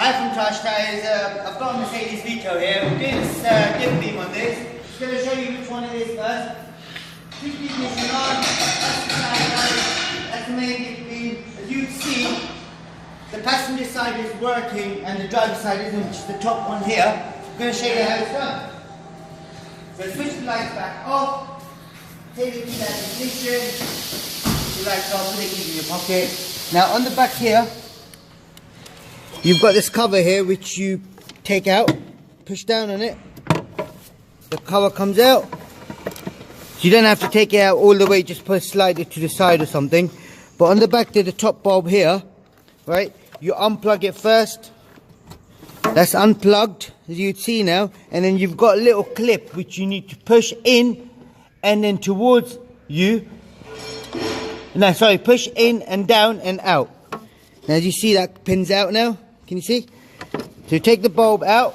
Hi from Trash Tires. I've got a Mercedes Vito here. We're doing this dip beam on this. Just going to show you which one it is first. Keep the ignition on. That's the side light. That's the main dip beam. As you can see, the passenger side is working and the driver side isn't, which is the top one here. I'm going to show you how it's done. So switch the lights back off. Take the key out of ignition. The lights off, put the keys in your pocket. Now on the back here, you've got this cover here which you take out, push down on it, the cover comes out. So you don't have to take it out all the way, just slide it to the side or something. But on the back there's the top bulb here, right? You unplug it first. That's unplugged, as you can see now. And then you've got a little clip which you need to push in and then towards you. No, sorry, push in and down and out. Now as you see, that pin's out now. Can you see? So you take the bulb out.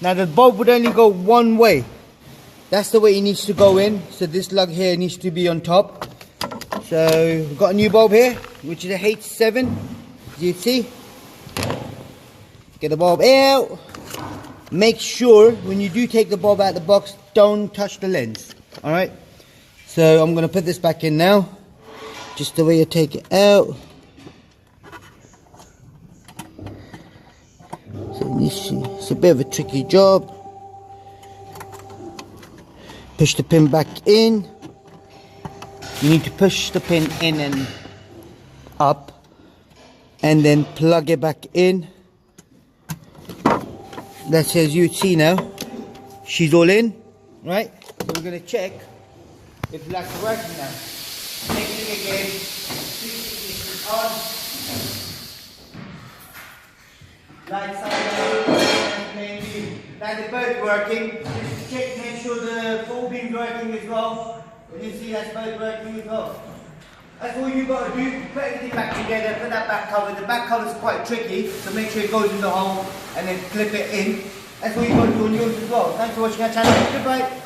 Now the bulb would only go one way. That's the way it needs to go in. So this lug here needs to be on top. So we've got a new bulb here, which is a H7. As you can see. Get the bulb out. Make sure when you do take the bulb out of the box, don't touch the lens. Alright? So I'm going to put this back in now. Just the way you take it out. So it's a bit of a tricky job. Push the pin back in. You need to push the pin in and up. And then plug it back in. That's as you see now. She's all in. Right? So we're going to check if the lights are working now. Take it again. Switch it on. Lights are on. Now they're both working. Just check, make sure the full beam's working as well. You can see that's both working as well. That's all you've got to do. Put everything back together, put that back cover. The back cover is quite tricky, so make sure it goes in the hole and then clip it in. That's all you've got to do on yours as well. Thanks for watching our channel. Goodbye.